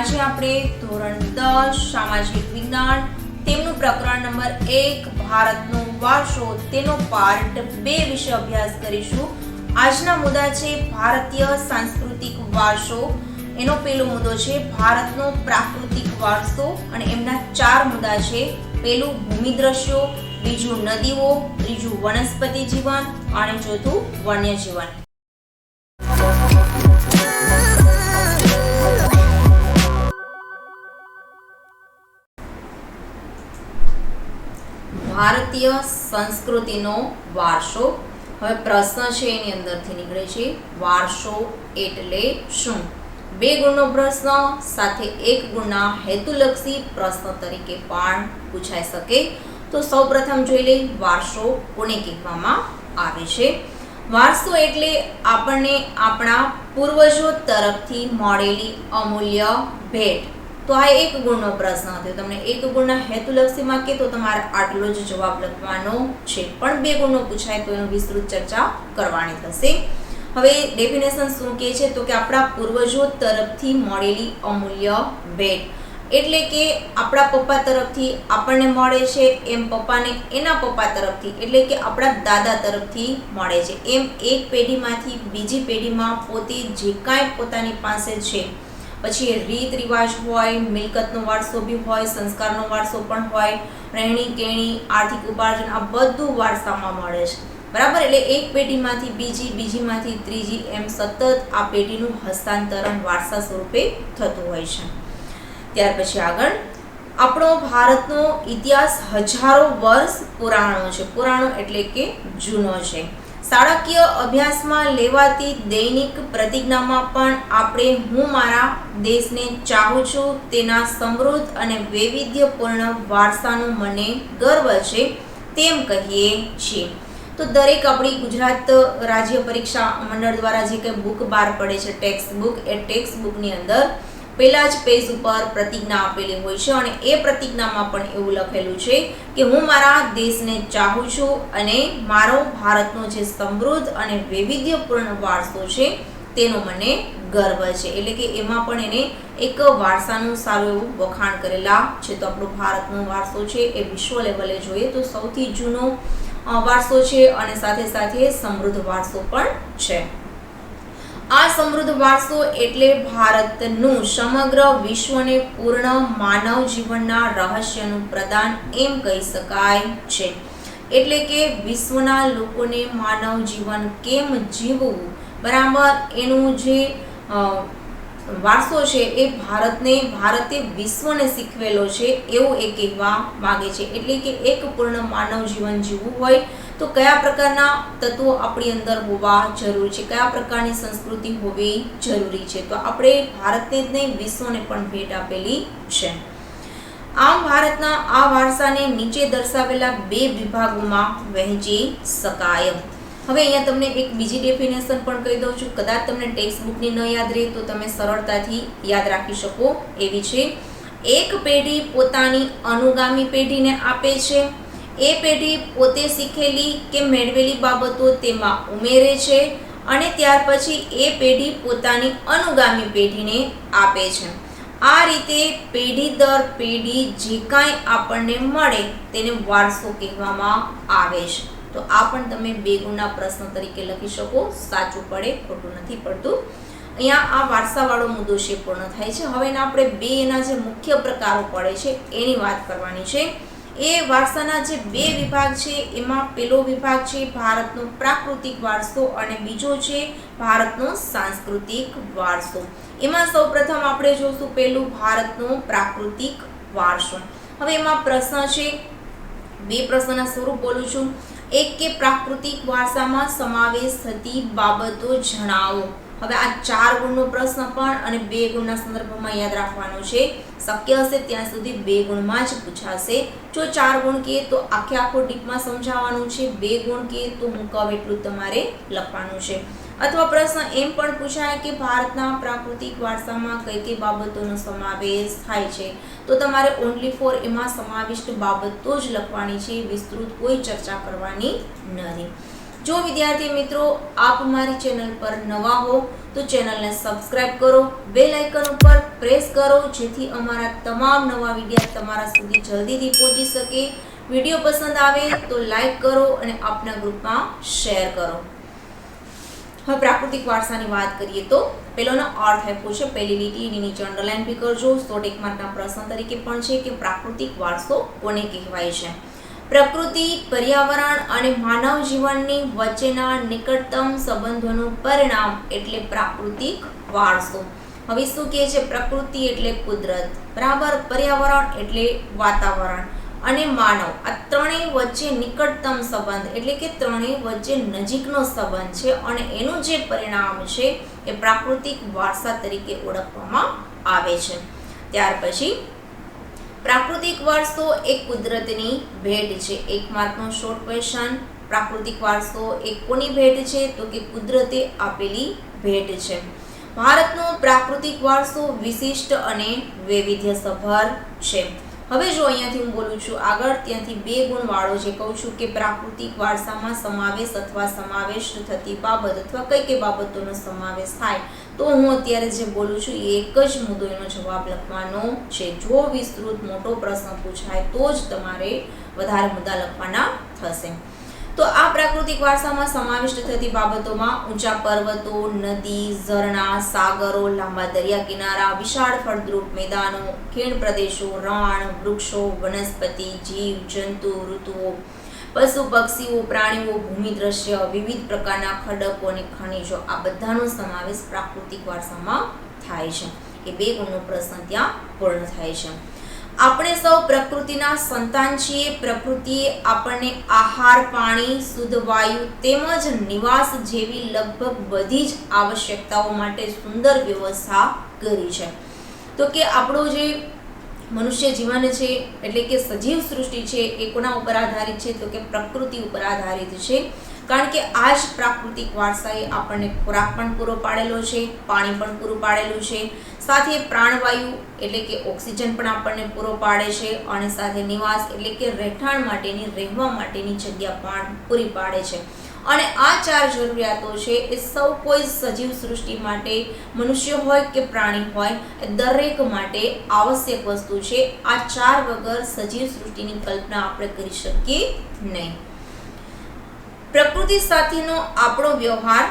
આજે આપણે ધોરણ 10 સામાજિક વિજ્ઞાન તેમનું પ્રકરણ નંબર 1 ભારતનો વારસો તેનો પાર્ટ 2 વિશે અભ્યાસ કરીશું। આજના મુદ્દા છે ભારતીય સાંસ્કૃતિક વારસો। એનો પહેલો મુદ્દો છે ભારતનો પ્રાકૃતિક વારસો અને એમના 4 મુદ્દા છે। પહેલું ભૂમિ દ્રશ્યો, બીજું નદીઓ, ત્રીજું વનસ્પતિ જીવન અને ચોથું વન્ય જીવન। ભારતીય સંસ્કૃતિનો વારસો। હવે પ્રશ્ન છે એની અંદરથી નીકળે છે વારસો એટલે શું। 2 ગુણનો પ્રશ્ન સાથે 1 ગુણના હેતુલક્ષી પ્રશ્ન તરીકે પણ પૂછાઈ શકે। તો સૌપ્રથમ જોઈ લઈએ વારસો કોને કહેવામાં આવે છે। વારસો એટલે આપણને આપણા પૂર્વજો તરફથી મળેલી અમૂલ્ય ભેટ। તો આ 1 ગુણનો પ્રશ્ન હતો। તમને 1 ગુણના હેતુલક્ષીમાં કે તો તમારે આટલો જ જવાબ લખવાનો છે, પણ 2 ગુણનો પૂછાય તો એનું વિસ્તૃત ચર્ચા કરવાની થશે। હવે ડેફિનેશન શું કહે છે તો કે આપણા પૂર્વજો તરફથી મળેલી અમૂલ્ય ભેટ એટલે કે આપણા પપ્પા તરફથી આપણને મળે છે એમ પપ્પાને એના પપ્પા તરફથી એટલે કે આપણા દાદા તરફથી મળે છે, એમ એક પેઢીમાંથી બીજી પેઢીમાં પોતે જે કાંઈ પોતાની પાસે છે, પછી રીત રિવાજ હોય, મિલકતનો વારસો બી હોય, સંસ્કારનો વારસો પણ હોય, રહેણી કેણી, આર્થિક ઉપાર્જન, આ બધું વારસામાં મળે છે, બરાબર। એટલે એક પેઢીમાંથી બીજી, બીજીમાંથી ત્રીજી, એમ સતત આ પેઢીનું હસ્તાંતરણ વારસા સ્વરૂપે થતું હોય છે। ત્યાર પછી આગળ આપણો ભારતનો ઇતિહાસ હજારો વર્ષ પુરાણો છે। પુરાણો એટલે કે જૂનો છે। શાળાકીય અભ્યાસમાં લેવાતી દૈનિક પ્રતિજ્ઞામાં પણ આપણે હું મારા દેશને ચાહું છું, તેના સમૃદ્ધ અને વૈવિધ્યપૂર્ણ વારસાનો મને ગર્વ છે તેમ કહીએ છીએ। તો દરેક આપણી ગુજરાત રાજ્ય પરીક્ષા મંડળ દ્વારા જે કંઈ બુક બહાર પડે છે ટેક્સ્ટ બુક, એ ટેક્સ્ટ બુકની અંદર પહેલા જ પેજ ઉપર પ્રતિજ્ઞા આપેલી હોય છે અને એ પ્રતિજ્ઞામાં પણ એવું લખેલું છે કે હું મારા દેશને ચાહું છું અને મારો ભારતનો જે સમૃદ્ધ અને વૈવિધ્યપૂર્ણ વારસો છે તેનો મને ગર્વ છે। એટલે કે એમાં પણ એને એક વારસાનું સારું એવું વખાણ કરેલા છે। તો આપણો ભારતનો વારસો છે એ વિશ્વ લેવલે જોઈએ તો સૌથી જૂનો વારસો છે અને સાથે સાથે સમૃદ્ધ વારસો પણ છે। આ સમૃદ્ધ વારસો એટલે ભારતનું સમગ્ર વિશ્વને પૂર્ણ માનવ જીવનના રહસ્યનું પ્રદાન એમ કહી શકાય છે। એટલે કે વિશ્વના લોકોને માનવ જીવન કેમ જીવવું, બરાબર, એનું જે વારસો છે એ ભારતે વિશ્વને શીખવેલો છે એવું એ કહેવા માંગે છે। એટલે કે એક પૂર્ણ માનવ જીવન જીવવું હોય તો કયા પ્રકારના તત્વો આપણી અંદર હોવા જરૂરી છે, કયા પ્રકારની સંસ્કૃતિ હોવી જરૂરી છે, તો આપણે ભારતને જ નહીં વિશ્વને પણ ભેટ આપેલી છે। આમ ભારતના આ વારસાને નીચે દર્શાવેલા 2 વિભાગોમાં વહેંચી શકાય। હવે અહીંયા તમને એક બીજી ડેફિનેશન પણ કહી દઉં છું, કદાચ તમને ટેક્સ્ટ બુકની ન યાદ રહે તો તમે સરળતાથી યાદ રાખી શકો એવી છે। એક પેઢી પોતાની અનુગામી પેઢીને આપે છે, એ પેઢી પોતે શીખેલી કે મેળવેલી બાબતો તેમાં ઉમેરે છે અને ત્યાર પછી એ પેઢી પોતાની અનુગામી પેઢીને આપે છે। આ રીતે પેઢી દર પેઢી જે કાંઈ આપણને મળે તેને વારસો કહેવામાં આવે છે। તો આ પણ તમે 2 ગુણના પ્રશ્ન તરીકે લખી શકો, સાચું પડે ખોટું નથી પડતું। અહીંયા આ વારસાવાળો મુદ્દો છે પૂર્ણ થાય છે। હવે આપણે 2 એના જે મુખ્ય પ્રકારો પડે છે એની વાત કરવાની છે। એ વારસાના જે 2 વિભાગ છે એમાં પહેલો વિભાગ છે ભારતનો પ્રાકૃતિક વારસો અને બીજો છે ભારતનો સાંસ્કૃતિક વારસો। એમાં સૌપ્રથમ આપણે જોશું પહેલું ભારતનો પ્રાકૃતિક વારસો। હવે એમાં પ્રશ્ન છે, 2 પ્રશ્નના સ્વરૂપ બોલું છું। એક કે પ્રાકૃતિક વારસામાં સમાવેશ થતી બાબતો જણાવો। હવે આ 4 ગુણનો પ્રશ્ન પણ અને 2 ગુણના સંદર્ભમાં યાદ રાખવાનો છે। શક્ય હશે ત્યાં સુધી 2 ગુણમાં જ પૂછાશે। જો 4 ગુણ કહીએ તો આખો ડીપમાં સમજાવવાનું છે, 2 ગુણ કહીએ તો હું કહું એટલું તમારે લખવાનું છે। અથવા પ્રશ્ન એમ પણ પૂછાય કે ભારતના પ્રાકૃતિક વારસામાં કઈ કઈ બાબતોનો સમાવેશ થાય છે, તો તમારે ઓનલી ફોર એમાં સમાવિષ્ટ બાબતો જ લખવાની છે, વિસ્તૃત કોઈ ચર્ચા કરવાની નથી। જો વિદ્યાર્થી મિત્રો આપ મારી ચેનલ પર નવા હો તો ચેનલને સબસ્ક્રાઇબ કરો, બેલ આઇકન ઉપર પ્રેસ કરો જેથી અમારા તમામ નવા વિડીયો તમારા સુધી જલ્દીથી પહોંચી શકે। વિડીયો પસંદ આવે તો લાઈક કરો અને આપના ગ્રુપમાં શેર કરો। હવે પ્રાકૃતિક વારસાની વાત કરીએ તો પહેલોનો અર્થ આપ્યો છે, પહેલી લીટી એની નીચે અંડરલાઈન બી કરજો। 100 માર્કના પ્રશ્ન તરીકે પણ છે કે પ્રાકૃતિક વારસો કોને કહેવાય છે। પ્રકૃતિ, પર્યાવરણ અને માનવ જીવનની વચ્ચેના નિકટતમ સંબંધોનું પરિણામ એટલે પ્રાકૃતિક વારસો। હવે શું કહે છે? પ્રકૃતિ એટલે કુદરત, બરાબર, પર્યાવરણ એટલે વાતાવરણ અને માનવ, આ ત્રણેય વચ્ચે નિકટતમ સંબંધ એટલે કે ત્રણેય વચ્ચે નજીકનો સંબંધ છે અને એનું જે પરિણામ છે એ પ્રાકૃતિક વારસા તરીકે ઓળખવામાં આવે છે। ત્યાર પછી પ્રાકૃતિક વારસો એક કુદરતની ભેટ છે। 1 માર્કનો શોર્ટ ક્વેશ્ચન, પ્રાકૃતિક વારસો એક કોની ભેટ છે? તો કે કુદરતે આપેલી ભેટ છે। ભારતનો પ્રાકૃતિક વારસો વિશિષ્ટ અને વૈવિધ્યસભર છે। હવે જો અહીંયાથી હું બોલું છું આગળ, ત્યાંથી 2 ગુણ વાળો જે કહું છું કે પ્રાકૃતિક વારસામાં સમાવેશ અથવા સમાવેશ થતી બાબત અથવા કઈ કઈ બાબતોનો સમાવેશ થાય, તો હું અત્યારે જે બોલું છું એ એક જ મુદ્દો એનો જવાબ લખવાનો છે। જો વિસ્તૃત મોટો પ્રશ્ન પૂછાય તો જ તમારે વધારે મુદ્દા લખવાના થશે। તો આ પ્રાકૃતિક વારસામાં સમાવિષ્ટ થતી બાબતોમાં ઊંચા પર્વતો, નદી, ઝરણા, સાગરો, લાંબા દરિયા કિનારા, વિશાળ ફળદ્રુપ મેદાનો, ખીણ પ્રદેશો, રણ, વૃક્ષો, વનસ્પતિ, જીવ જંતુ, ઋતુઓ, પશુ પક્ષીઓ, પ્રાણીઓ, ભૂમિ દ્રશ્ય, વિવિધ પ્રકારના ખડકો અને ખનિજો, આ બધાનો સમાવેશ પ્રાકૃતિક વારસામાં થાય છે। એ 2 ગુણનો પ્રશ્ન ત્યાં પૂર્ણ થાય છે। આપણે સૌ પ્રકૃતિના સંતાન છીએ। પ્રકૃતિએ આપણને આહાર, પાણી, શુદ્ધ વાયુ તેમજ નિવાસ જેવી લગભગ બધી જ આવશ્યકતાઓ માટે સુંદર વ્યવસ્થા કરી છે। તો કે આપણું જે મનુષ્ય જીવન છે એટલે કે સજીવ સૃષ્ટિ છે એ કોના ઉપર આધારિત છે? તો કે પ્રકૃતિ ઉપર આધારિત છે, કારણ કે આ જ પ્રાકૃતિક વારસાએ આપણને ખોરાક પણ પૂરો પાડેલો છે, પાણી પણ પૂરું પાડેલું છે, સાથે પ્રાણવાયુ એટલે કે ઓક્સિજન પણ આપણને પૂરો પાડે છે અને સાથે નિવાસ એટલે કે રહેઠાણ માટેની, રહેવા માટેની જગ્યા પણ પૂરી પાડે છે। અને આ 4 જરૂરિયાતો છે એ સૌ કોઈ સજીવ સૃષ્ટિ માટે, મનુષ્ય હોય કે પ્રાણી હોય, દરેક માટે આવશ્યક વસ્તુ છે। આ 4 વગર સજીવ સૃષ્ટિની કલ્પના આપણે કરી શકીએ નહીં। પ્રકૃતિ સાથેનો આપણો વ્યવહાર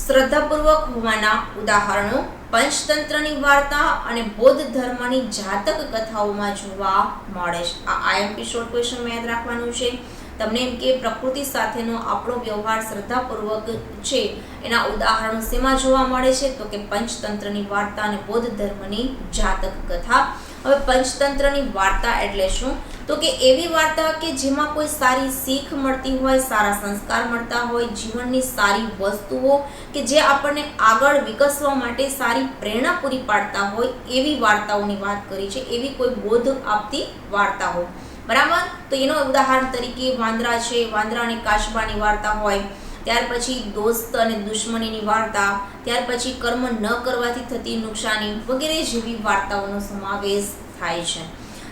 શ્રદ્ધાપૂર્વક હોવાના ઉદાહરણો પંચતંત્રની વાર્તા અને બૌદ્ધ ધર્મની જાતક કથાઓમાં જોવા મળે છે। આ આઈએમપી શોર્ટ ક્વેશ્ચન યાદ રાખવાનું છે તમને, એમ કે પ્રકૃતિ સાથેનો આપણો વ્યવહાર શ્રદ્ધાપૂર્વક છે એના ઉદાહરણો શેમાં જોવા મળે છે? તો કે પંચતંત્રની વાર્તા અને બૌદ્ધ ધર્મની જાતક કથા। હવે પંચતંત્રની વાર્તા એટલે શું? તો કે એવી વાર્તા કે જેમાં કોઈ સારી શીખ મળતી હોય, સારા સંસ્કાર મળતા હોય, જીવનની સારી વસ્તુઓ કે જે આપણને આગળ વિકસવા માટે સારી પ્રેરણા પૂરી પાડતા હોય એવી વાર્તાઓની વાત કરી છે। એવી કોઈ બોધ આપતી વાર્તાઓ, બરાબર। તો એનો ઉદાહરણ તરીકે વાંદરા છે, વાંદરા અને કાચબાની વાર્તા હોય, ત્યાર પછી દોસ્ત અને દુશ્મનીની વાર્તા, ત્યાર પછી કર્મ ન કરવાથી થતી નુકસાની વગેરે જેવી વાર્તાઓનો સમાવેશ થાય છે।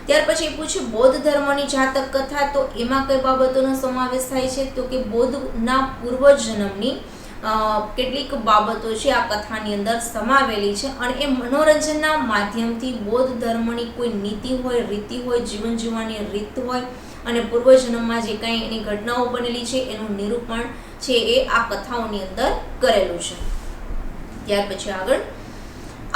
ત્યાર પછી પૂછ્યું બૌદ્ધ ધર્મની જાતક કથા, તો એમાં કઈ બાબતોનો સમાવેશ થાય છે? તો કે બૌદ્ધના પૂર્વજન્મની કેટલીક બાબતો છે આ કથાની અંદર સમાવેલી છે અને એ મનોરંજનના માધ્યમથી બૌદ્ધ ધર્મની કોઈ નીતિ હોય, રીતિ હોય, જીવન જીવવાની રીત હોય અને પૂર્વજન્મમાં જે કાંઈ એની ઘટનાઓ બનેલી છે એનું નિરૂપણ છે એ આ કથાઓની અંદર કરેલું છે। ત્યાર પછી આગળ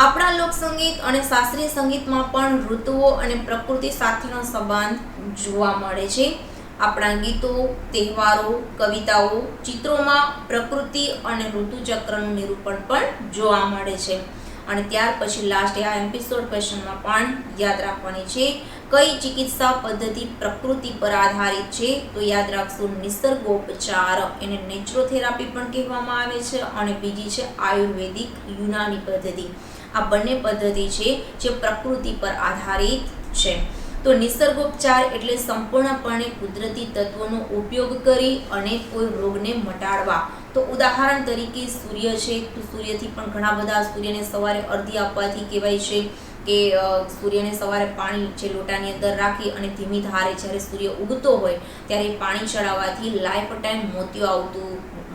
આપણા લોકસંગીત અને શાસ્ત્રીય સંગીતમાં પણ ઋતુઓ અને પ્રકૃતિ સાથેનો સંબંધ જોવા મળે છે। આપણા ગીતો, તહેવારો, કવિતાઓ, ચિત્રોમાં પ્રકૃતિ અને ઋતુચક્રનું નિરૂપણ પણ જોવા મળે છે। અને ત્યાર પછી લાસ્ટ આ એપિસોડ ક્વેશ્ચનમાં પણ યાદ રાખવાની છે, કઈ ચિકિત્સા પદ્ધતિ પ્રકૃતિ પર આધારિત છે? તો યાદ રાખશો નિસર્ગોપચાર, એને નેચરોથેરાપી પણ કહેવામાં આવે છે, અને બીજી છે આયુર્વેદિક યુનાની પદ્ધતિ। આ બંને પદ્ધતિ છે જે પ્રકૃતિ પર આધારિત છે। તો નિસર્ગોપચાર એટલે સંપૂર્ણપણે કુદરતી તત્વોનો ઉપયોગ કરી અને કોઈ રોગને મટાડવા। તો ઉદાહરણ તરીકે સૂર્ય છે, તો સૂર્યથી પણ ઘણા બધા, સૂર્યને સવારે અર્ધી આપવાથી કહેવાય છે કે સૂર્યને સવારે પાણી જે લોટાની અંદર રાખી અને ધીમી ધારે જ્યારે સૂર્ય ઉગતો હોય ત્યારે પાણી ચડાવવાથી લાઈફ ટાઈમ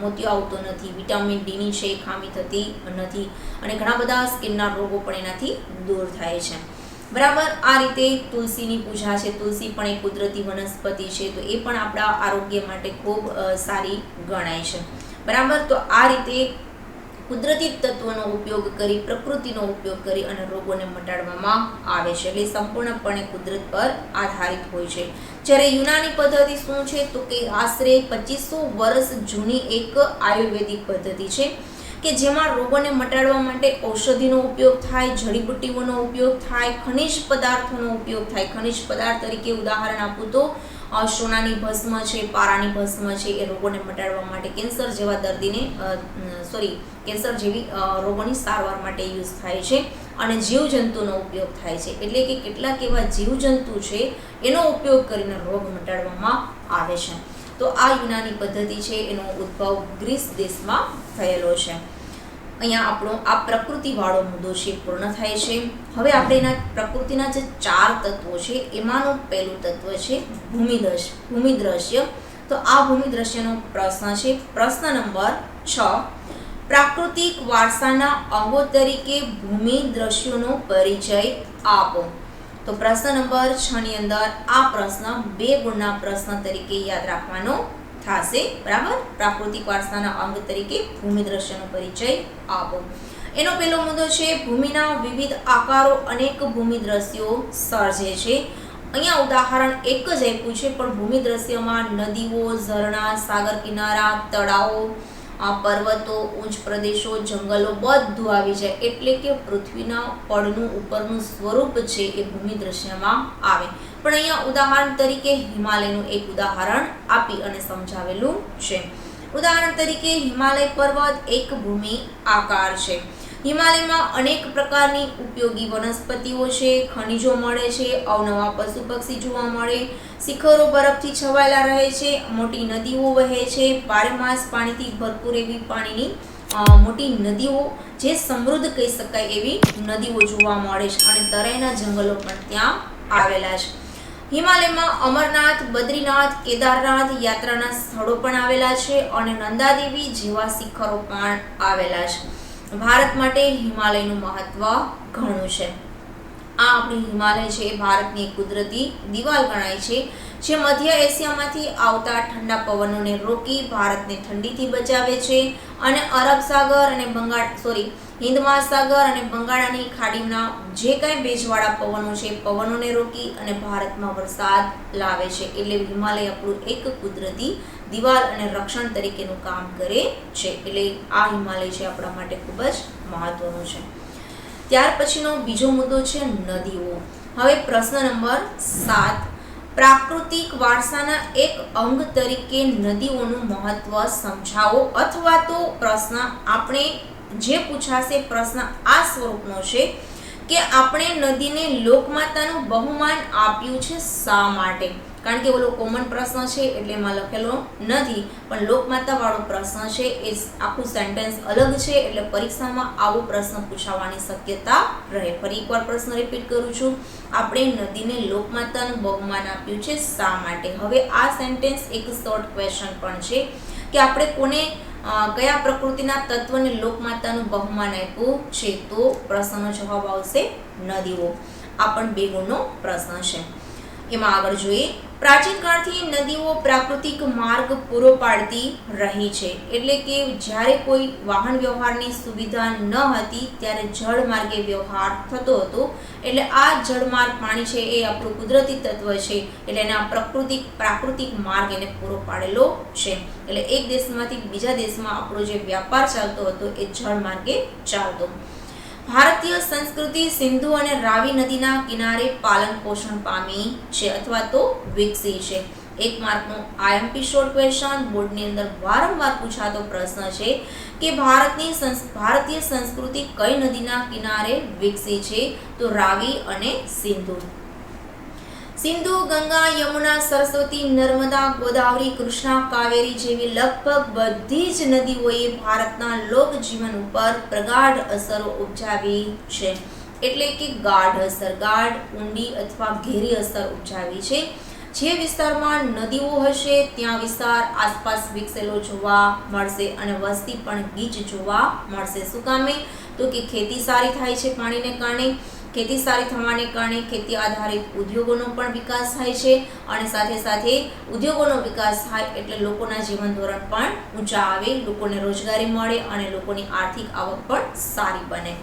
મોતિયો આવતો નથી, વિટામિન ડીની છે એ ખામી થતી નથી અને ઘણા બધા સ્કિનના રોગો પણ એનાથી દૂર થાય છે. બરાબર. આ રીતે તુલસીની પૂજા છે. તુલસી પણ એક કુદરતી વનસ્પતિ છે, તો એ પણ આપણા આરોગ્ય માટે ખૂબ સારી ગણાય છે. બરાબર. તો આ રીતે કુદરતી તત્વોનો ઉપયોગ કરી, પ્રકૃતિનો ઉપયોગ કરી અને રોગોને મટાડવામાં આવે છે. એટલે સંપૂર્ણપણે કુદરત પર આધારિત હોય છે. જ્યારે યુનાની પદ્ધતિ શું છે તો કે આશરે 2500 વર્ષ જૂની એક આયુર્વેદિક પદ્ધતિ છે કે જેમાં રોગોને મટાડવા માટે ઔષધિનો ઉપયોગ થાય, જડીબુટ્ટીઓનો ઉપયોગ થાય, ખનિજ પદાર્થોનો ઉપયોગ થાય. ખનિજ પદાર્થ તરીકે ઉદાહરણ આપું તો સોનાની ભસ્મ છે, પારાની ભસ્મ છે, એ રોગોને મટાડવા માટે, કેન્સર જેવા દર્દીને કેન્સર જેવી રોગોની સારવાર માટે યુઝ થાય છે અને જીવજંતુનો ઉપયોગ થાય છે. એટલે કે કેટલાક એવા જીવજંતુ છે એનો ઉપયોગ કરીને રોગ મટાડવામાં આવે છે. તો આ યુનાની પદ્ધતિ છે એનો ઉદ્ભવ ગ્રીસ દેશમાં થયેલો છે. અહીંયા આપણો આ પ્રકૃતિવાળો મુદ્દો છે પૂર્ણ થાય છે. હવે આપણે એના પ્રકૃતિના જે 4 તત્વો છે એમાંનું પહેલું તત્વ છે ભૂમિદ્રશ્ય. તો આ ભૂમિદ્રશ્યનો પ્રશ્ન છે. પ્રશ્ન નંબર 6. પ્રાકૃતિક વારસાના અંગો તરીકે ભૂમિદ્રશ્યોનો પરિચય આપો. તો પ્રશ્ન નંબર 6 ની અંદર આ પ્રશ્ન 2 ગુણના પ્રશ્ન તરીકે યાદ રાખવાનો થશે. બરાબર. પ્રાકૃતિક વારસાના અંગ તરીકે ભૂમિદ્રશ્યનો પરિચય આપો. એનો પહેલો મુદ્દો છે ભૂમિના વિવિધ આકારો અનેક ભૂમિદ્રશ્યો સર્જે છે. અહીંયા ઉદાહરણ એક જ આપ્યું છે, પણ ભૂમિદ્રશ્યમાં નદીઓ, ઝરણા, સાગર કિનારા, તળાવો, પર્વતો, ઉચ્ચ પ્રદેશો, જંગલો બધું આવી જાય. એટલે કે પૃથ્વીના પડનું ઉપરનું સ્વરૂપ છે એ ભૂમિદ્રશ્યમાં આવે. પણ અહીંયા ઉદાહરણ તરીકે હિમાલયનું એક ઉદાહરણ આપી અને સમજાવેલું છે. ઉદાહરણ તરીકે હિમાલય પર્વત એક ભૂમિ આકાર છે. હિમાલયમાં અનેક પ્રકારની ઉપયોગી વનસ્પતિઓ છે, ખનિજો મળે છે, અવનવા પશુ પક્ષી જોવા મળે, શિખરો બરફથી છવાયેલા રહે છે, મોટી નદીઓ વહે છે, બારેમાસ પાણીથી ભરપૂર એવી પાણીની મોટી નદીઓ, જે સમૃદ્ધ કહી શકાય એવી નદીઓ જોવા મળે છે અને તરાઈના જંગલો પણ ત્યાં આવેલા છે. હિમાલયમાં અમરનાથ, બદ્રીનાથ, કેદારનાથ યાત્રાના સ્થળો પણ આવેલા છે અને નંદાદેવી જેવા શિખરો પણ આવેલા છે. ભારત માટે હિમાલયનું મહત્વ ઘણું છે. આ આપણી હિમાલય છે એ ભારતની એક કુદરતી દિવાલ ગણાય છે, જે મધ્ય એશિયામાંથી આવતા ઠંડા પવનોને રોકી ભારતને ઠંડીથી બચાવે છે અને અરબ સાગર અને હિન્દ મહાસાગર અને બંગાળાની ખાડીના જે કાંઈ ભેજવાળા પવનો છે પવનોને રોકી અને ભારતમાં વરસાદ લાવે છે. એટલે હિમાલય આપણું એક કુદરતી દિવાલ અને રક્ષણ તરીકેનું કામ કરે છે. એટલે આ હિમાલય છે આપણા માટે ખૂબ જ મહત્વનું છે. ત્યાર પછીનો બીજો મુદ્દો છે નદીઓ. હવે પ્રશ્ન નંબર 7. પ્રાકૃતિક વારસાના એક અંગ તરીકે નદીઓનું મહત્વ સમજાવો. અથવા તો પ્રશ્ન આપણે જે પૂછાશે પ્રશ્ન આ સ્વરૂપનો છે કે આપણે નદીને લોકમાતાનું બહુમાન આપ્યું છે શા માટે? કારણ કે ઓલો કોમન પ્રશ્ન છે એટલે એમાં લખેલો નથી, પણ લોકમાતા વાળો પ્રશ્ન છે એ આખું સેન્ટેન્સ અલગ છે, એટલે પરીક્ષામાં આવો પ્રશ્ન પૂછાવાની શક્યતા રહે. ફરી એકવાર પ્રશ્ન રિપીટ કરું છું. આપણે નદીને લોકમાતાનું બહુમાન આપ્યું છે શા માટે? હવે આ સેન્ટેન્સ એક શોર્ટ ક્વેશ્ચન પણ છે કે આપણે કોને કયા પ્રકૃતિના તત્વને લોકમાતાનું બહુમાન આપ્યું છે? તો પ્રશ્નનો જવાબ આવશે નદીઓ. આ પણ 2 ગુણનો પ્રશ્ન છે. એમાં આગળ જોઈએ. પ્રાચીન કાળથી નદીઓ પ્રાકૃતિક માર્ગ પૂરો પાડતી રહી છે. એટલે કે જ્યારે કોઈ વાહન વ્યવહારની સુવિધા ન હતી ત્યારે જળ માર્ગે વ્યવહાર થતો હતો. એટલે આ જળમાર્ગ પાણી છે એ આપણું કુદરતી તત્વ છે, એટલે એને આ પ્રાકૃતિક માર્ગ એને પૂરો પાડેલો છે. એટલે એક દેશમાંથી બીજા દેશમાં આપણો જે વ્યાપાર ચાલતો હતો એ જળ માર્ગે ચાલતો. ભારતીય સંસ્કૃતિ સિંધુ અને રાવી નદીના કિનારે પાલન પોષણ પામી છે અથવા તો વિકસી છે. 1 માર્કનો આઈએમપી શોર્ટ ક્વેશ્ચન બોર્ડની અંદર વારંવાર પૂછાતો પ્રશ્ન છે કે ભારતીય સંસ્કૃતિ કઈ નદીના કિનારે વિકસી છે? તો રાવી અને સિંધુ. સિંધુ, ગંગા, યમુના, સરસ્વતી, નર્મદા, ગોદાવરી, કૃષ્ણા, કાવેરી જેવી લગભગ બધી જ નદીઓએ ભારતના લોકજીવન ઉપર પ્રગાઢ અસરો ઉપજાવી છે. એટલે કે ગાઢ અસર, ગાઢ, ઊંડી અથવા ઘેરી અસર ઉપજાવી છે. જે વિસ્તારમાં નદીઓ હશે ત્યાં વિસ્તાર આસપાસ વિકસેલો જોવા મળશે અને વસ્તી પણ ગીચ જોવા મળશે. શું કામે? તો કે ખેતી સારી થાય છે પાણીને કારણે. ખેતી સારી થવાને કારણે ખેતી આધારિત ઉદ્યોગોનો પણ વિકાસ થાય છે અને સાથે સાથે ઉદ્યોગોનો વિકાસ થાય એટલે લોકોના જીવન ધોરણ પણ ઊંચા આવે, લોકોને રોજગારી મળે અને લોકોની આર્થિક આવક પણ સારી બને.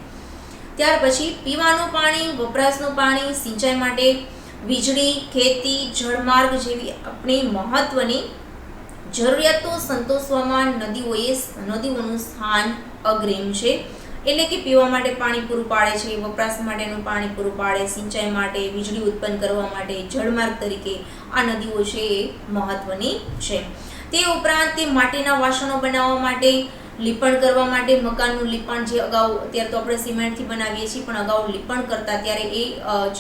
ત્યાર પછી પીવાનું પાણી, વપરાશનું પાણી, સિંચાઈ માટે વીજળી, ખેતી, જળમાર્ગ જેવી આપણી મહત્વની જરૂરિયાતો સંતોષવામાં નદીઓનું સ્થાન અગ્રીમ છે. એટલે કે પીવા માટે પાણી પૂરું પાડે છે, વપરાશ માટેનું પાણી પૂરું પાડે, સિંચાઈ માટે, વીજળી ઉત્પન્ન કરવા માટે, જળમાર્ગ તરીકે આ નદીઓ છે એ મહત્વની છે. તે ઉપરાંત તે માટીના વાસણો બનાવવા માટે, લીપણ કરવા માટે, મકાનનું લીપણ જે અગાઉ, અત્યારે તો આપણે સિમેન્ટથી બનાવીએ છીએ પણ અગાઉ લીપણ કરતા ત્યારે એ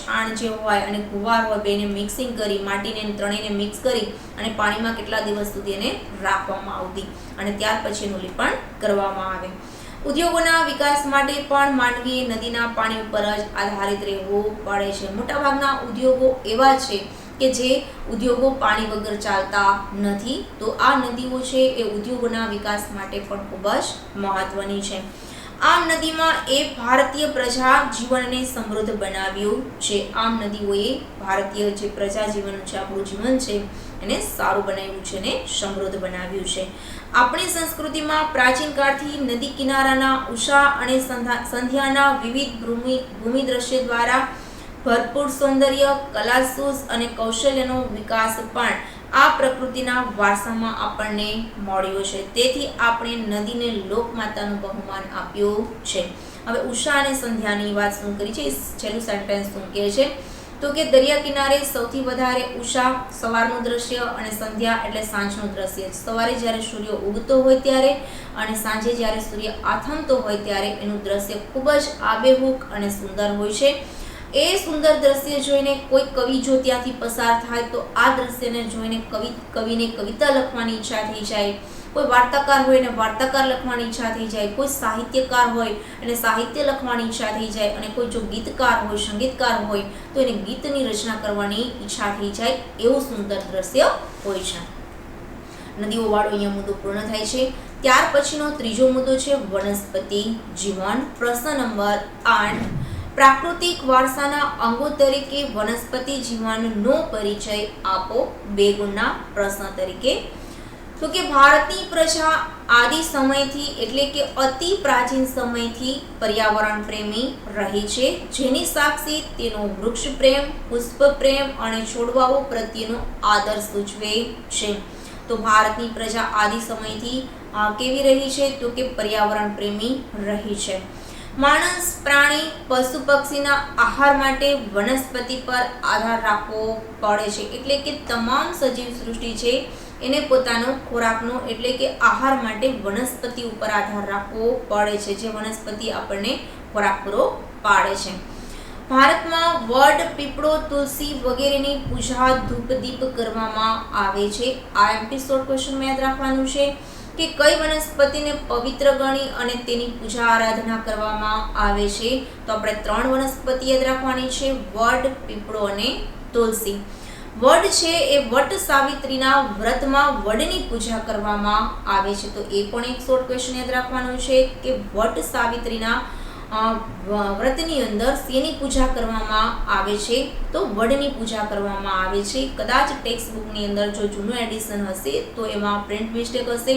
છાણ જે હોય અને ગુવાર હોય બેને મિક્સિંગ કરી, માટીને ત્રણેયને મિક્સ કરી અને પાણીમાં કેટલા દિવસ સુધી એને રાખવામાં આવતી અને ત્યાર પછી એનું લીપણ કરવામાં આવે. ઉદ્યોગોના વિકાસ માટે પણ માનવીએ નદીના પાણી ઉપર જ આધારિત રહેવું પડે છે. મોટાભાગના ઉદ્યોગો એવા છે કે જે ઉદ્યોગો પાણી વગર ચાલતા નથી. તો આ નદીઓ છે એ ઉદ્યોગોના વિકાસ માટે પણ ખૂબ જ મહત્વની છે. આમ નદીમાં એ ભારતીય પ્રજા જીવનને સમૃદ્ધ બનાવ્યું છે. આમ નદીઓએ ભારતીય જે પ્રજા જીવન છે, આપણું જીવન છે એને સારું બનાવ્યું છે અને સમૃદ્ધ બનાવ્યું છે. આપણી સંસ્કૃતિમાં પ્રાચીન કાળથી નદી કિનારાના ઉષા અને સંધ્યાના વિવિધ ભૂમિ દ્રશ્ય દ્વારા ભરપૂર સૌંદર્ય, કલાસૂઝ અને કૌશલ્યનો વિકાસ પણ આ પ્રકૃતિના વારસામાં આપણને મળ્યો છે. તેથી આપણે નદીને લોકમાતાનું બહુમાન આપ્યું છે. હવે ઉષા અને સંધ્યાની વાત શું કરી છે, છેલ્લું સેન્ટેન્સ શું કહે છે તો કે દરિયા કિનારે સૌથી વધારે ઉષા સવારનું દ્રશ્ય અને સંધ્યા એટલે સાંજનું દ્રશ્ય. સવારે જ્યારે સૂર્ય ઉગતો હોય ત્યારે અને સાંજે જ્યારે સૂર્ય આથમતો હોય ત્યારે એનું દ્રશ્ય ખૂબ જ આબેહૂબ અને સુંદર હોય છે. એ સુંદર દ્રશ્ય જોઈને કોઈ કવિ જો ત્યાંથી પસાર થાય તો આ દ્રશ્યને જોઈને કવિને કવિતા લખવાની ઈચ્છા થઈ જાય. કોઈ વાર્તાકાર હોય ને વાર્તાકાર લખવાની ઈચ્છા થઈ જાય, કોઈ સાહિત્યકાર હોય અને સાહિત્ય લખવાની ઈચ્છા થઈ જાય અને કોઈ જો ગીતકાર હોય, સંગીતકાર હોય તો એને ગીતની રચના કરવાની ઈચ્છા થઈ જાય. એવું સુંદર દ્રશ્ય હોય છે. નદીઓ વાળો અહીંયા મુદ્દો પૂર્ણ થાય છે. ત્યાર પછીનો ત્રીજો મુદ્દો છે વનસ્પતિ જીવન. પ્રશ્ન નંબર 8, પ્રાકૃતિક વારસાના અંગો તરીકે વનસ્પતિ જીવનનો પરિચય આપો 2 ગુણના પ્રશ્ન તરીકે. તો કે ભારતની પ્રજા આદિ સમયથી એટલે કે અતિ પ્રાચીન સમયથી પર્યાવરણ પ્રેમી રહી છે, જેની સાક્ષી તેનો વૃક્ષ પ્રેમ, પુષ્પ પ્રેમ અને છોડવાઓ પ્રત્યેનો આદર સૂચવે છે. તો ભારતની પ્રજા આદિ સમયથી કેવી રહી છે તો કે પર્યાવરણ પ્રેમી રહી છે. માણસ, પ્રાણી, પશુ પક્ષીના આહાર માટે વનસ્પતિ પર આધાર રાખવો પડે છે. એટલે કે તમામ સજીવ સૃષ્ટિ છે એને પોતાનો ખોરાકનો એટલે કે આહાર માટે વનસ્પતિ ઉપર આધાર રાખવો પડે છે, જે વનસ્પતિ આપણને ખોરાક પૂરો પાડે છે. ભારતમાં વડ, પીપળો, તુલસી વગેરેની પૂજા ધૂપ દીપ કરવામાં આવે છે. આ એમપી શોર્ટ ક્વેશ્ચન યાદ રાખવાનું છે કે કઈ વનસ્પતિને પવિત્ર ગણી અને તેની પૂજા આરાધના કરવામાં આવે છે. તો આપણે 3 વનસ્પતિ યાદ રાખવાની છે, વડ, પીપળો અને તુલસી. વડ છે એ વટ સાવિત્રીના વ્રતમાં વડની પૂજા કરવામાં આવે છે. તો એ પણ એક શોર્ટ ક્વેશ્ચન યાદ રાખવાનું છે કે વટ સાવિત્રીના વ્રતની અંદર શેની પૂજા કરવામાં આવે છે તો વડની પૂજા કરવામાં આવે છે. કદાચ ટેક્સ્ટ બુકની અંદર જો જૂનું એડિશન હશે તો એમાં પ્રિન્ટ મિસ્ટેક હશે,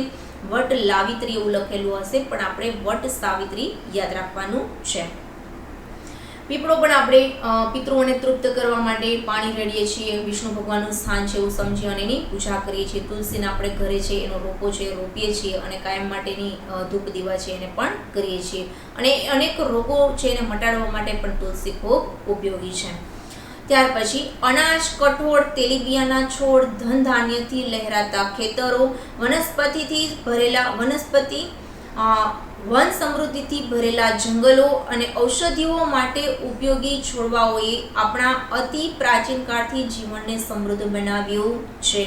વટ લાવિત્રી એવું લખેલું હશે, પણ આપણે વટ સાવિત્રી યાદ રાખવાનું છે. પીપળો પણ આપણે પિતૃઓને તૃપ્ત કરવા માટે પાણી રેડીએ છીએ, વિષ્ણુ ભગવાનનું સ્થાન છે એવું સમજી અને એની પૂજા કરીએ છીએ. તુલસીને આપણે ઘરે છે એનો રોપો છે રોપીએ છીએ અને કાયમ માટેની ધૂપ દીવા છે એને પણ કરીએ છીએ. અને અનેક રોગો છે એને મટાડવા માટે પણ તુલસી ખૂબ ઉપયોગી છે. ત્યાર પછી અનાજ, કઠોળ, તેલીબિયાના છોડ, ધન ધાન્યથી લહેરાતા ખેતરો, વન સમૃદ્ધિથી ભરેલા જંગલો અને ઔષધિઓ માટે ઉપયોગી છોડવાઓએ આપણા અતિ પ્રાચીન કાળથી જીવનને સમૃદ્ધ બનાવ્યું છે.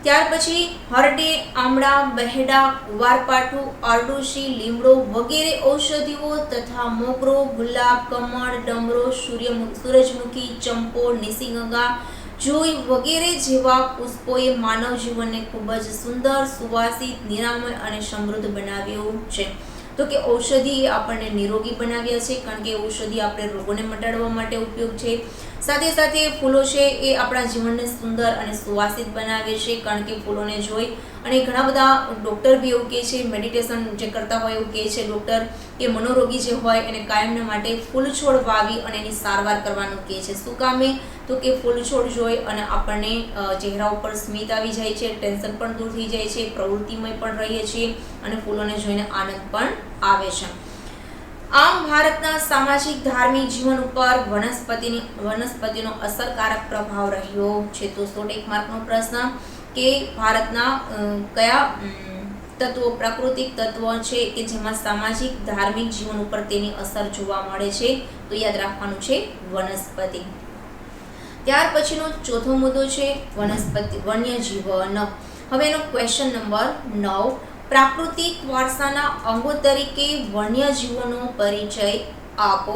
ત્યાર પછી હરડે, આમળા, બહેડા, કુવારપાઠું, અરડુસી, લીમડો વગેરે ઔષધિઓ તથા મોગરો, ગુલાબ, કમળ, ડમરો, સૂરજમુખી, ચંપો, નિશિગંગા, જુઈ વગેરે જેવા પુષ્પોએ માનવ જીવનને ખૂબ જ સુંદર, સુવાસિત, નિરામય અને સમૃદ્ધ બનાવ્યું છે. તો કે ઔષધિ આપણને નિરોગી બનાવ્યા છે, કારણ કે ઔષધિ આપણે રોગોને મટાડવા માટે ઉપયોગ છે. સાથે સાથે ફૂલો છે એ આપણા જીવનને સુંદર અને સુવાસિત બનાવે છે, કારણ કે ફૂલોને જોઈ અને ઘણા બધા ડૉક્ટર બી એવું કહે છે, મેડિટેશન જે કરતા હોય એવું કહે છે ડૉક્ટર, કે મનોરોગી જે હોય એને કાયમને માટે ફૂલ છોડ વાવી અને એની સારવાર કરવાનું કહે છે. શું કામે? તો કે ફૂલ છોડ જોઈ અને આપણને ચહેરા ઉપર સ્મિત આવી જાય છે, ટેન્શન પણ દૂર થઈ જાય છે, પ્રવૃત્તિમય પણ રહીએ છીએ અને ફૂલોને જોઈને આનંદ પણ આવે છે. આમ ભારતના સામાજિક ધાર્મિક જીવન ઉપર વનસ્પતિનો અસરકારક પ્રભાવ રહ્યો છે. તો 101 માર્કનો પ્રશ્ન કે ભારતના કયા તત્વો પ્રાકૃતિક તત્વો છે કે જેમાં સામાજિક ધાર્મિક જીવન ઉપર તેની અસર જોવા મળે છે? તો યાદ રાખવાનું છે વનસ્પતિ. ત્યાર પછીનો ચોથો મુદ્દો છે વન્યજીવન. હવે એનો ક્વેશ્ચન નંબર 9, પ્રાકૃતિક વારસાના અંગો તરીકે વન્યજીવોનો પરિચય આપો.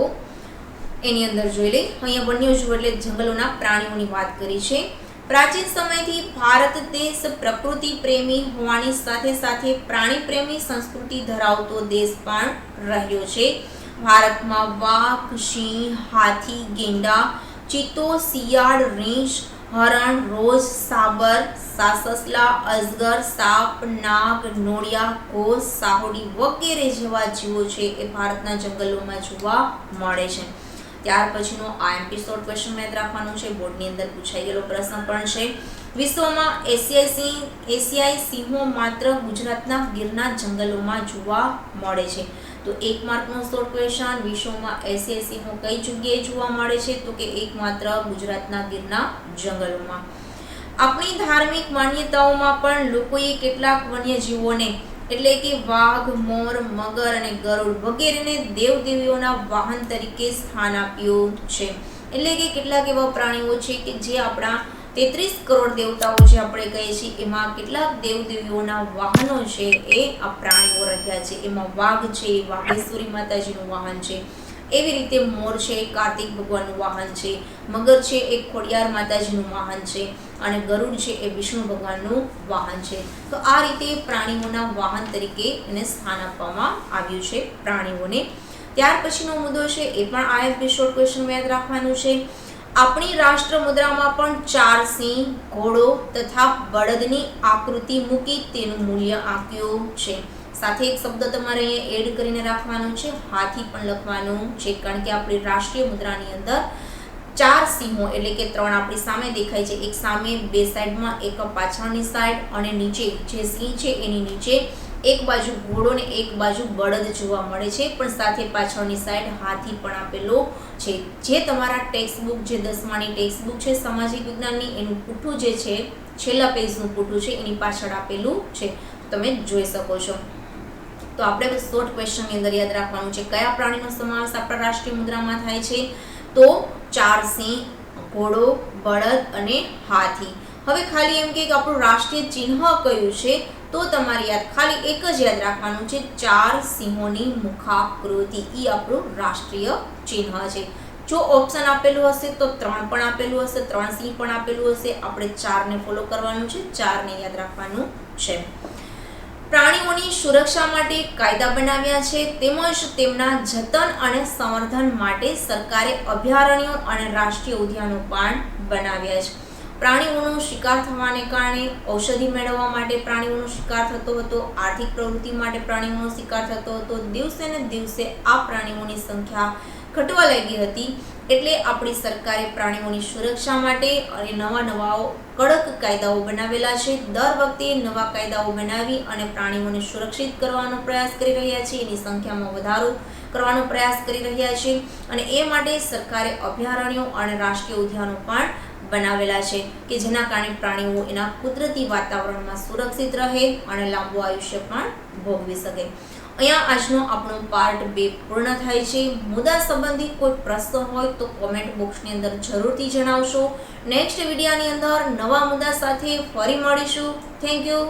એની અંદર જોઈ લઈએ. અહીંયા વન્યજીવો એટલે જંગલોના પ્રાણીઓની વાત કરી છે. પ્રાચીન સમયથી ભારત દેશ પ્રકૃતિ પ્રેમી હોવાની સાથે સાથે પ્રાણી પ્રેમી સંસ્કૃતિ ધરાવતો દેશ પણ રહ્યો છે. ભારતમાં વાઘ, સિંહ, હાથી, ગેંડા, ચિત્તો, શિયાળ, રીંછ, હરણ, રોઝ, સાબર, સાસસલા, અજગર, સાપ, નાગ, નોળિયા, ઘોષ, સાહોડી વગેરે જેવા જીવો છે એ ભારતના જંગલોમાં જોવા મળે છે. ત્યાર પછીનો આઈએમપી શોર્ટ ક્વેશ્ચન યાદ રાખવાનું છે, બોર્ડની અંદર પૂછાઈ ગયેલો પ્રશ્ન પણ છે. વિશ્વમાં એશિયાઈ સિંહો માત્ર ગુજરાતના ગીરના જંગલોમાં જોવા મળે છે. તો 1 માર્કનો શોર્ટ ક્વેશ્ચન, વિશ્વમાં એશિયાઈ સિંહો કઈ જગ્યાએ જોવા મળે છે? તો કે એકમાત્ર ગુજરાતના ગીરના જંગલોમાં. આપણી ધાર્મિક માન્યતાઓમાં પણ લોકોએ કેટલાક વન્યજીવોને એટલે કે વાઘ, મોર, મગર અને ગરુડ વગેરેને દેવદેવીઓના વાહન તરીકે સ્થાન આપ્યું છે. એટલે કે કેટલાક એવા પ્રાણીઓ છે કે જે આપણા 33 કરોડ દેવતાઓ જે આપણે કહીએ છીએ એમાં કેટલાક દેવદેવીઓના વાહનો છે એ આ પ્રાણીઓ રહ્યા છે. એમાં વાઘ છે, વાઘેશ્વરી માતાજીનું વાહન છે. એવી રીતે મોર છે એ કાર્તિક ભગવાનનું વાહન છે, મગર છે એ ખોડિયાર માતાજીનું વાહન છે અને ગરુડ છે એ વિષ્ણુ ભગવાનનું વાહન છે. તો આ રીતે પ્રાણીઓના વાહન તરીકે એને સ્થાન આપવામાં આવ્યું છે પ્રાણીઓને. ત્યાર પછીનો મુદ્દો છે એ પણ આઈએમપી શોર્ટ ક્વેશ્ચન યાદ રાખવાનું છે. આપણી રાષ્ટ્ર મુદ્રામાં પણ 4 સિંહ, ઘોડો તથા બળદની આકૃતિ મૂકી તેનું મૂલ્ય આપ્યું છે. સાથે એક શબ્દ તમારે અહીંયા એડ કરીને રાખવાનું છે, હાથી પણ લખવાનું છે, કારણ કે આપણી રાષ્ટ્રીય મુદ્રાની અંદર 4 સિંહો એટલે કે 3 આપણી સામે દેખાય છે, એક સામે, 2 સાઈડમાં, એક પાછળની સાઈડ અને નીચે જે સિંહ છે એની નીચે એક બાજુ ઘોડો ને એક બાજુ બળદ જોવા મળે છે, પણ સાથે પાછળની સાઈડ હાથી પણ આપેલો છે. જે તમારા ટેક્સ્ટબુક જે 10માની ટેક્સ્ટબુક છે સામાજિક વિજ્ઞાનની, એનું પુઠ્ઠું જે છે છેલ્લા પેજનું પુઠ્ઠું છે એની પાછળ આપેલું છે, તમે જોઈ શકો છો. તો આપણે શોર્ટ ક્વેશ્ચનની અંદર યાદ રાખવાનું છે કયા પ્રાણીનો સમાવેશ આપણા રાષ્ટ્રીય મુદ્રામાં થાય છે? તો 4 સિંહ, ઘોડો, બળદ અને હાથી. હવે ખાલી એમ કે આપણું રાષ્ટ્રીય ચિહ્ન કયું છે? તો તમારે ખાલી એક જ યાદ રાખવાનું છે, 4 સિંહોની મુખાકૃતિ. એ આપણું રાષ્ટ્રીય ચિહ્ન છે. જો ઓપ્શન આપેલું હશે તો 3 પણ આપેલું હશે, 3 સિંહ પણ આપેલું હશે. આપણે 4 ને ફોલો કરવાનું છે, 4 ને યાદ રાખવાનું છે. પ્રાણીઓની સુરક્ષા માટે કાયદા બનાવ્યા છે, તેમજ તેમના જતન અને સંવર્ધન માટે સરકારે અભયારણ્યો અને રાષ્ટ્રીય ઉદ્યાનો પણ બનાવ્યા છે. પ્રાણીઓનો શિકાર થવાને કારણે ઔષધિ મેળવવા માટે પ્રાણીઓનો શિકાર થતો હતો, આર્થિક પ્રવૃત્તિ માટે પ્રાણીઓનો શિકાર થતો હતો. દિવસે ને દિવસે આ પ્રાણીઓની સંખ્યા ઘટવા લાગી હતી. એટલે આપણી સરકારે પ્રાણીઓની સુરક્ષા માટે અને નવા કડક કાયદાઓ બનાવેલા છે. દર વખતે નવા કાયદાઓ બનાવી અને પ્રાણીઓને સુરક્ષિત કરવાનો પ્રયાસ કરી રહ્યા છે, એની સંખ્યામાં વધારો કરવાનો પ્રયાસ કરી રહ્યા છે. અને એ માટે સરકારે અભયારણ્યો અને રાષ્ટ્રીય ઉદ્યાનો પણ બનાવેલા છે કે જેના કારણે પ્રાણીઓ એના કુદરતી વાતાવરણમાં સુરક્ષિત રહે અને લાંબુ આયુષ્ય પણ ભોગવી શકે. અહીંયા આજનો આપણો પાર્ટ 2 પૂર્ણ થાય છે. મુદ્દા સંબંધિત કોઈ પ્રશ્ન હોય તો કોમેન્ટ બોક્સની અંદર જરૂરથી જણાવશો. નેક્સ્ટ વિડીયોની અંદર નવા મુદ્દા સાથે ફરી મળીશું. Thank you.